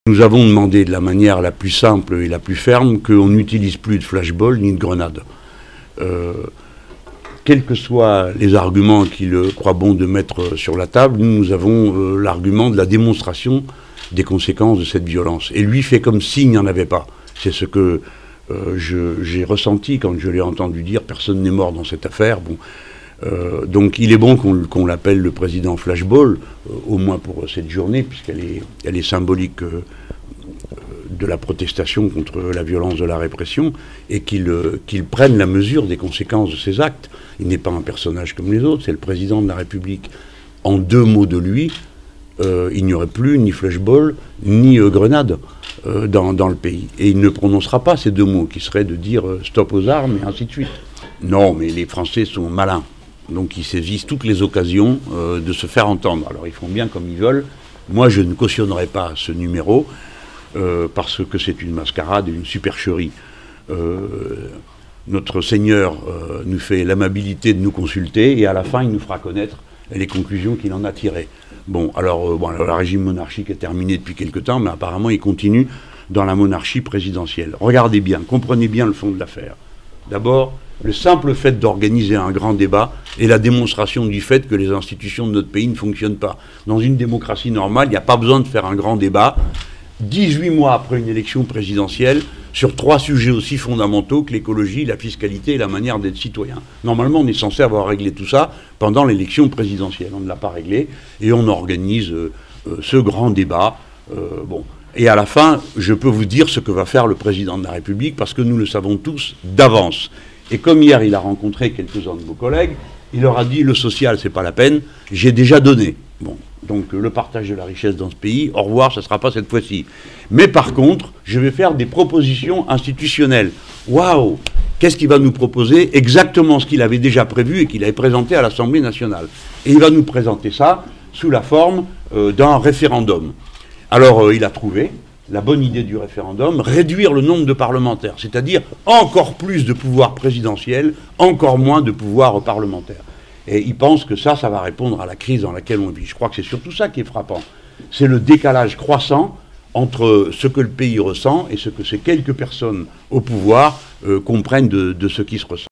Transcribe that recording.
Nous avons demandé de la manière la plus simple et la plus ferme qu'on n'utilise plus de flashball ni de grenades. Quels que soient les arguments qu'il croit bon de mettre sur la table, nous avons l'argument de la démonstration des conséquences de cette violence. Et lui fait comme s'il n'y en avait pas. C'est ce que j'ai ressenti quand je l'ai entendu dire « personne n'est mort dans cette affaire ». Bon. Donc il est bon qu'on l'appelle le président Flashball, au moins pour cette journée, puisqu'elle est symbolique de la protestation contre la violence de la répression, et qu'il prenne la mesure des conséquences de ses actes. Il n'est pas un personnage comme les autres, c'est le président de la République. En deux mots de lui, il n'y aurait plus ni Flashball, ni grenade dans le pays. Et il ne prononcera pas ces deux mots, qui seraient de dire stop aux armes, et ainsi de suite. Non, mais les Français sont malins. Donc ils saisissent toutes les occasions de se faire entendre. Alors ils font bien comme ils veulent. Moi je ne cautionnerai pas ce numéro parce que c'est une mascarade et une supercherie. Notre Seigneur nous fait l'amabilité de nous consulter et à la fin il nous fera connaître les conclusions qu'il en a tirées. Bon, alors le régime monarchique est terminé depuis quelque temps, mais apparemment il continue dans la monarchie présidentielle. Regardez bien, comprenez bien le fond de l'affaire. D'abord, le simple fait d'organiser un grand débat est la démonstration du fait que les institutions de notre pays ne fonctionnent pas. Dans une démocratie normale, il n'y a pas besoin de faire un grand débat. 18 mois après une élection présidentielle, sur 3 sujets aussi fondamentaux que l'écologie, la fiscalité et la manière d'être citoyen. Normalement, on est censé avoir réglé tout ça pendant l'élection présidentielle. On ne l'a pas réglé et on organise ce grand débat. Et à la fin, je peux vous dire ce que va faire le président de la République parce que nous le savons tous d'avance. Et comme hier, il a rencontré quelques-uns de vos collègues, il leur a dit « le social, c'est pas la peine, j'ai déjà donné ». Bon, donc le partage de la richesse dans ce pays, au revoir, ça ne sera pas cette fois-ci. Mais par contre, je vais faire des propositions institutionnelles. Waouh! Qu'est-ce qu'il va nous proposer? Exactement ce qu'il avait déjà prévu et qu'il avait présenté à l'Assemblée nationale. Et il va nous présenter ça sous la forme d'un référendum. Alors, il a trouvé la bonne idée du référendum, réduire le nombre de parlementaires, c'est-à-dire encore plus de pouvoir présidentiel, encore moins de pouvoir parlementaire. Et il pense que ça va répondre à la crise dans laquelle on vit. Je crois que c'est surtout ça qui est frappant. C'est le décalage croissant entre ce que le pays ressent et ce que ces quelques personnes au pouvoir comprennent de ce qui se ressent.